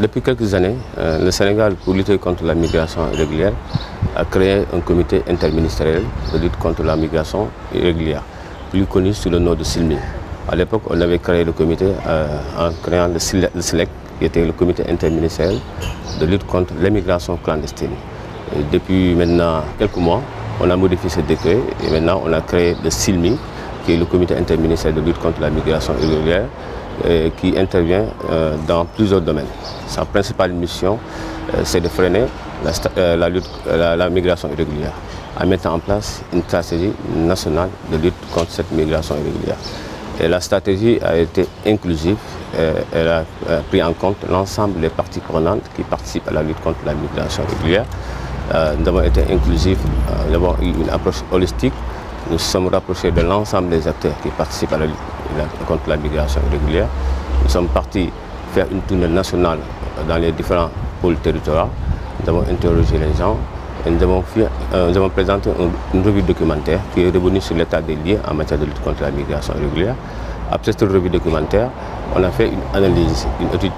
Depuis quelques années, le Sénégal, pour lutter contre la migration irrégulière, a créé un comité interministériel de lutte contre la migration irrégulière, plus connu sous le nom de SILMI. À l'époque, on avait créé le comité en créant le SILEC, qui était le comité interministériel de lutte contre l'immigration clandestine. Et depuis maintenant quelques mois, on a modifié ce décret et maintenant on a créé le SILMI, qui est le comité interministériel de lutte contre la migration irrégulière, qui intervient dans plusieurs domaines. Sa principale mission, c'est de freiner la migration irrégulière, en mettant en place une stratégie nationale de lutte contre cette migration irrégulière. Et la stratégie a été inclusive, elle a pris en compte l'ensemble des parties prenantes qui participent à la lutte contre la migration irrégulière. Nous avons été inclusifs, nous avons eu une approche holistique. Nous sommes rapprochés de l'ensemble des acteurs qui participent à la lutte contre la migration irrégulière. Nous sommes partis faire une tournée nationale dans les différents pôles territoriaux. Nous avons interrogé les gens et nous avons présenté une revue documentaire qui est revenue sur l'état des lieux en matière de lutte contre la migration irrégulière. Après cette revue documentaire, on a fait une analyse, une étude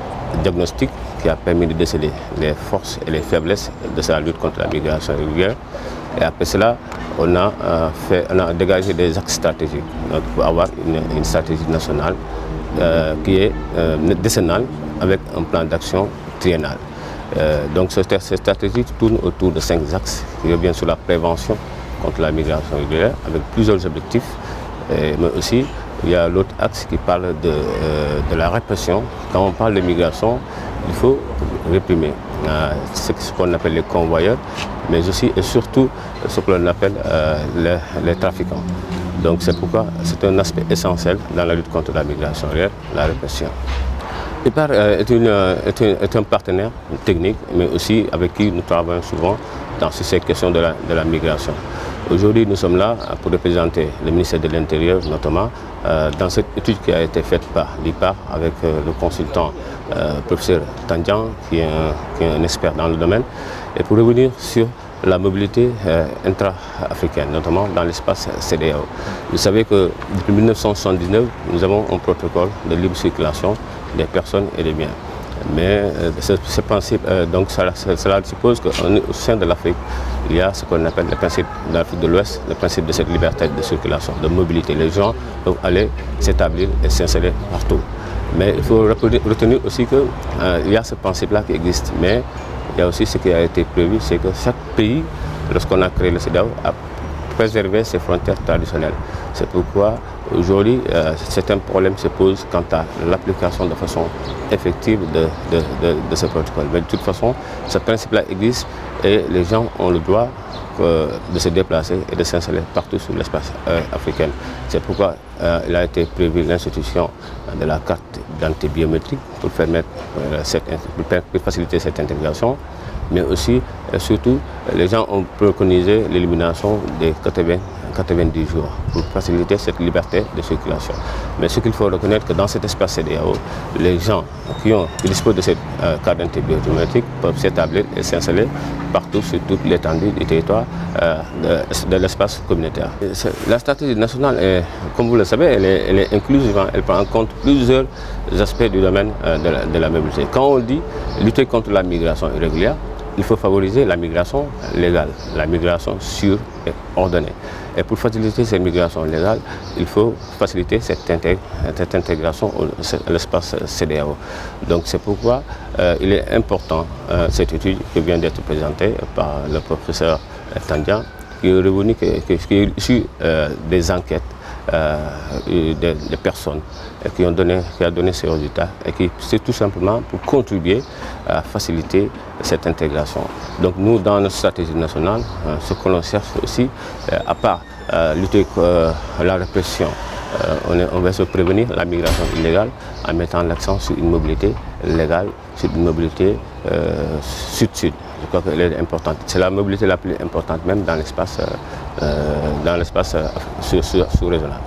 diagnostique qui a permis de déceler les forces et les faiblesses de la lutte contre la migration irrégulière. Et après cela, on a dégagé des axes stratégiques pour avoir une stratégie nationale qui est décennale avec un plan d'action triennal. Donc cette stratégie tourne autour de 5 axes qui reviennent sur la prévention contre la migration irrégulière avec plusieurs objectifs, mais aussi il y a l'autre axe qui parle de la répression. Quand on parle de migration, il faut réprimer ce qu'on appelle les convoyeurs, mais aussi et surtout ce que l'on appelle les trafiquants. Donc c'est pourquoi c'est un aspect essentiel dans la lutte contre la migration irrégulière, la répression. IPAR est un partenaire technique, mais aussi avec qui nous travaillons souvent dans ces questions de la migration. Aujourd'hui, nous sommes là pour représenter le ministère de l'Intérieur, notamment dans cette étude qui a été faite par l'IPAR avec le consultant professeur Tandian, qui est un expert dans le domaine, et pour revenir sur la mobilité intra-africaine, notamment dans l'espace CEDEAO. Vous savez que depuis 1979, nous avons un protocole de libre circulation des personnes et des biens. Mais ce principe, donc cela suppose qu'au sein de l'Afrique, il y a ce qu'on appelle le principe de l'Afrique de l'Ouest, le principe de cette liberté de circulation, de mobilité. Les gens peuvent aller s'établir et s'installer partout. Mais il faut retenir aussi qu'il y a ce principe-là qui existe. Mais il y a aussi ce qui a été prévu, c'est que chaque pays, lorsqu'on a créé le CEDEAO, a préservé ses frontières traditionnelles. C'est pourquoi aujourd'hui, certains problèmes se posent quant à l'application de façon effective de ce protocole. Mais de toute façon, ce principe-là existe et les gens ont le droit de se déplacer et de s'installer partout sur l'espace africain. C'est pourquoi il a été prévu l'institution de la carte d'identité biométrique pour faciliter cette intégration. Mais aussi, surtout, les gens ont préconisé l'élimination des 90 jours pour faciliter cette liberté de circulation. Mais ce qu'il faut reconnaître que dans cet espace CEDEAO, les gens qui disposent de cette carte d'identité biométrique peuvent s'établir et s'installer partout sur toute l'étendue du territoire de l'espace communautaire. La stratégie nationale, comme vous le savez, elle est inclusive, elle prend en compte plusieurs aspects du domaine de la mobilité. Quand on dit lutter contre la migration irrégulière, il faut favoriser la migration légale, la migration sûre et ordonnée. Et pour faciliter cette migration légale, il faut faciliter cette intégration à l'espace CEDEAO. Donc c'est pourquoi il est important, cette étude qui vient d'être présentée par le professeur Tandian, qui est revenu, qui est issu des enquêtes des personnes qui a donné ces résultats et qui c'est tout simplement pour contribuer à faciliter cette intégration. Donc nous, dans notre stratégie nationale, ce que l'on cherche aussi, à part lutter contre la répression, on va se prévenir la migration illégale en mettant l'accent sur une mobilité légale, sur une mobilité sud-sud. Je crois qu'elle est importante. C'est la mobilité la plus importante même dans l'espace sous-régional.